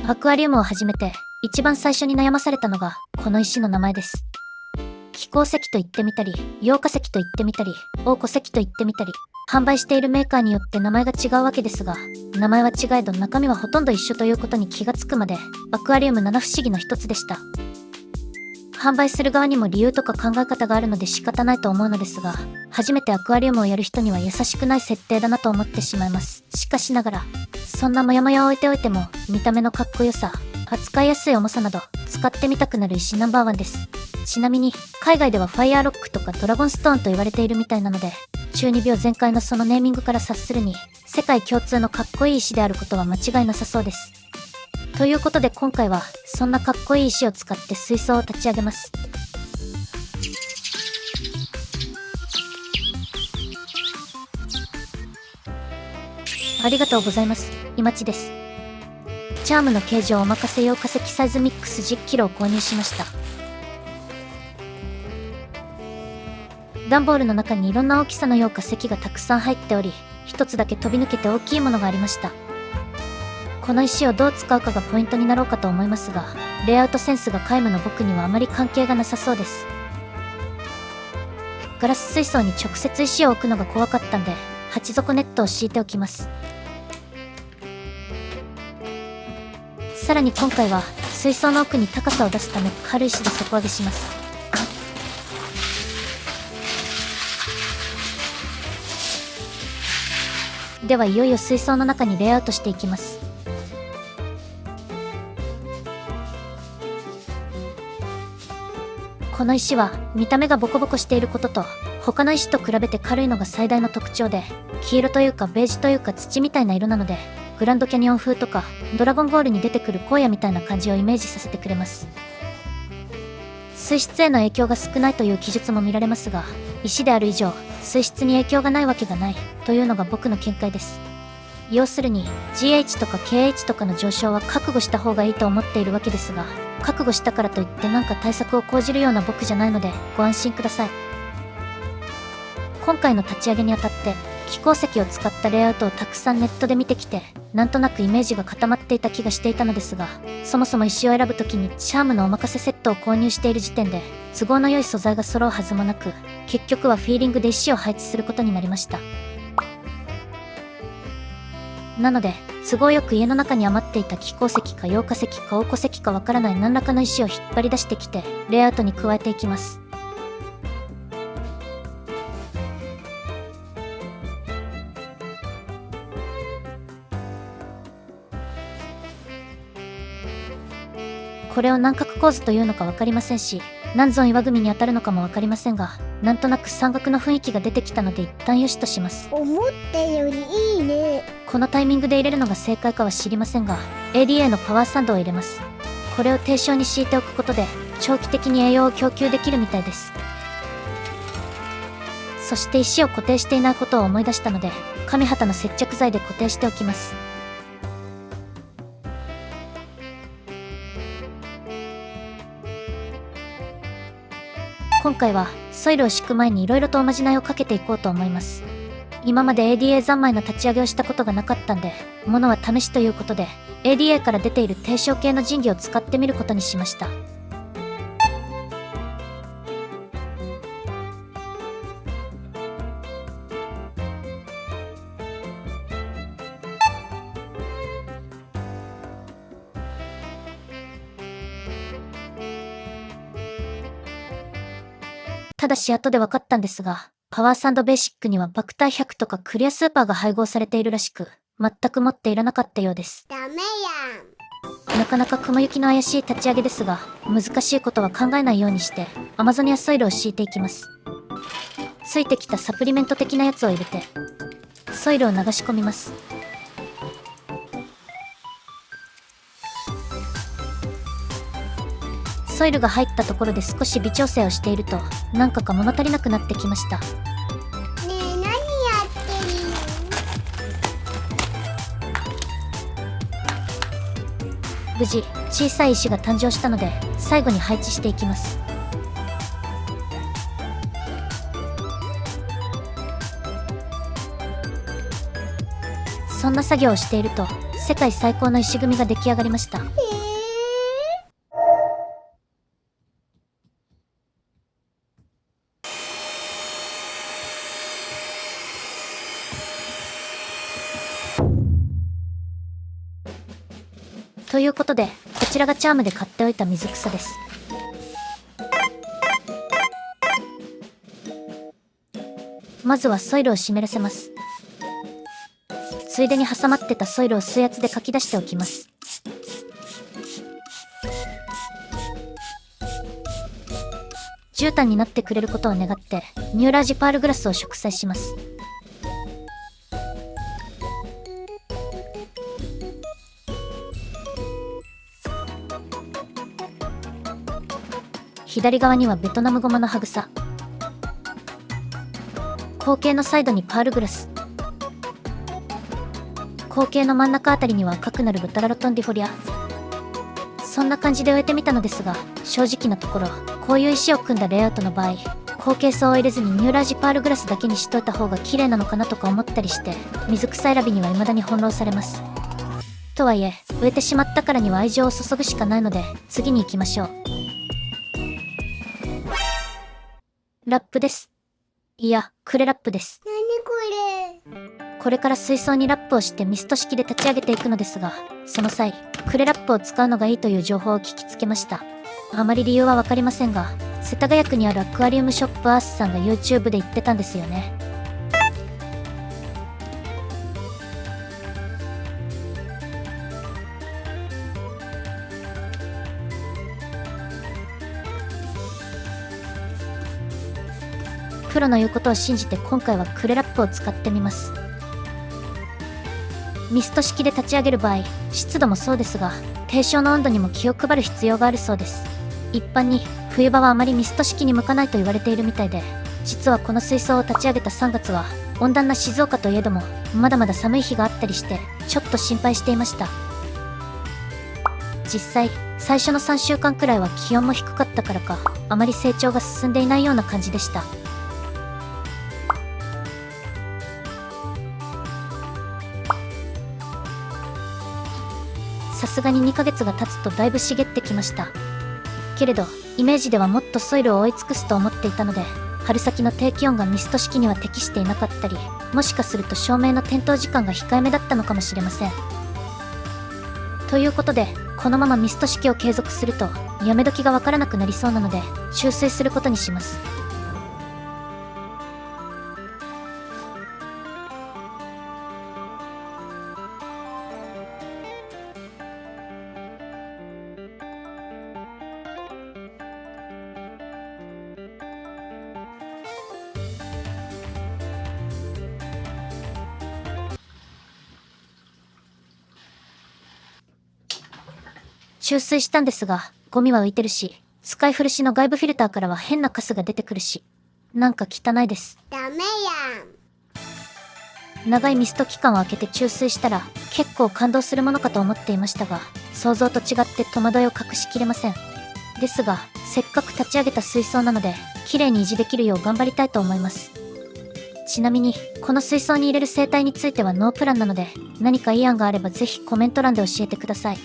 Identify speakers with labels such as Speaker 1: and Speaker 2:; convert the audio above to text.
Speaker 1: アクアリウムを始めて一番最初に悩まされたのがこの石の名前です。気候石と言ってみたり、陽化石と言ってみたり、黄湖石と言ってみたり、販売しているメーカーによって名前が違うわけですが、名前は違えど中身はほとんど一緒ということに気がつくまで、アクアリウム七不思議の一つでした。販売する側にも理由とか考え方があるので仕方ないと思うのですが、初めてアクアリウムをやる人には優しくない設定だなと思ってしまいます。しかしながら、そんなモヤモヤを置いておいても、見た目のかっこよさ、扱いやすい重さなど、使ってみたくなる石ナンバー1です。ちなみに、海外ではファイアーロックとかドラゴンストーンと言われているみたいなので、中二病全開のそのネーミングから察するに、世界共通のかっこいい石であることは間違いなさそうです。ということで今回は、そんなかっこいい石を使って水槽を立ち上げます。ありがとうございます。いまちです。チャームの形状お任せ用化石サイズミックス 10kg を購入しました。段ボールの中にいろんな大きさの用化石がたくさん入っており、一つだけ飛び抜けて大きいものがありました。この石をどう使うかがポイントになろうかと思いますが、レイアウトセンスが皆無の僕にはあまり関係がなさそうです。ガラス水槽に直接石を置くのが怖かったんで、鉢底ネットを敷いておきます。さらに今回は水槽の奥に高さを出すため軽石で底上げします。ではいよいよ水槽の中にレイアウトしていきます。この石は見た目がボコボコしていることと、他の石と比べて軽いのが最大の特徴で、黄色というかベージュというか土みたいな色なので、グランドキャニオン風とかドラゴンゴールに出てくる荒野みたいな感じをイメージさせてくれます。水質への影響が少ないという記述も見られますが、石である以上水質に影響がないわけがないというのが僕の見解です。要するに GH とか KH とかの上昇は覚悟した方がいいと思っているわけですが、覚悟したからといってなんか対策を講じるような僕じゃないのでご安心ください。今回の立ち上げにあたって気候石を使ったレイアウトをたくさんネットで見てきて、なんとなくイメージが固まっていた気がしていたのですが、そもそも石を選ぶときにチャームのお任せセットを購入している時点で都合の良い素材が揃うはずもなく、結局はフィーリングで石を配置することになりました。なので都合よく家の中に余っていた気候石か陽化石か黄湖石かわからない何らかの石を引っ張り出してきてレイアウトに加えていきます。これを南角構図というのか分かりませんし、何尊岩組に当たるのかも分かりませんが、なんとなく山岳の雰囲気が出てきたので一旦よしとします。
Speaker 2: 思ったよりいいね。
Speaker 1: このタイミングで入れるのが正解かは知りませんが、 ADA のパワーサンドを入れます。これを低床に敷いておくことで長期的に栄養を供給できるみたいです。そして石を固定していないことを思い出したので、紙旗の接着剤で固定しておきます。今回はソイルを敷く前に色々とおまじないをかけていこうと思います。今まで ADA 三昧の立ち上げをしたことがなかったんで、ものは試しということで ADA から出ている低床系の神器を使ってみることにしました。ただし後で分かったんですが、パワーサンドベーシックにはバクター100とかクリアスーパーが配合されているらしく、全く持っていらなかったようです。
Speaker 2: ダメやん。
Speaker 1: なかなか雲行きの怪しい立ち上げですが、難しいことは考えないようにしてアマゾニアソイルを敷いていきます。ついてきたサプリメント的なやつを入れてソイルを流し込みます。ソイルが入ったところで少し微調整をしていると、なんか物足りなくなってきました。
Speaker 2: ねえ、何やってるの？
Speaker 1: 無事小さい石が誕生したので最後に配置していきます。そそんな作業をしていると世界最高の石組みが出来上がりました。ということで、こちらがチャームで買っておいた水草です。まずはソイルを湿らせます。ついでに挟まってたソイルを水圧でかき出しておきます。絨毯になってくれることを願ってニューラージパールグラスを植栽します。左側にはベトナムゴマのハグサ、後茎のサイドにパールグラス、後茎の真ん中あたりには赤くなるブタラロトンディフォリア。そんな感じで植えてみたのですが、正直なところこういう石を組んだレイアウトの場合、後茎層を入れずにニューラージパールグラスだけにしといた方が綺麗なのかなとか思ったりして、水草選びには未だに翻弄されます。とはいえ植えてしまったからには愛情を注ぐしかないので、次に行きましょう。ラップです。いや、クレラップです。
Speaker 2: なにこれ。
Speaker 1: これから水槽にラップをしてミスト式で立ち上げていくのですが、その際クレラップを使うのがいいという情報を聞きつけました。あまり理由は分かりませんが、世田谷区にあるアクアリウムショップアースさんが YouTube で言ってたんですよね。プロの言うことを信じて今回はクレラップを使ってみます。ミスト式で立ち上げる場合、湿度もそうですが低床の温度にも気を配る必要があるそうです。一般に冬場はあまりミスト式に向かないと言われているみたいで、実はこの水槽を立ち上げた3月は温暖な静岡といえどもまだまだ寒い日があったりしてちょっと心配していました。実際最初の3週間くらいは気温も低かったからかあまり成長が進んでいないような感じでした。さすがに2ヶ月が経つとだいぶ茂ってきました。けれどイメージではもっとソイルを覆い尽くすと思っていたので、春先の低気温がミスト式には適していなかったり、もしかすると照明の点灯時間が控えめだったのかもしれません。ということでこのままミスト式を継続するとやめ時がわからなくなりそうなので注水することにします。注水したんですが、ゴミは浮いてるし、使い古しの外部フィルターからは変なカスが出てくるし、なんか汚いです。
Speaker 2: ダメやん。
Speaker 1: 長いミスト期間を空けて注水したら結構感動するものかと思っていましたが、想像と違って戸惑いを隠しきれません。ですが、せっかく立ち上げた水槽なので、綺麗に維持できるよう頑張りたいと思います。ちなみに、この水槽に入れる生態についてはノープランなので、何かいい案があればぜひコメント欄で教えてください。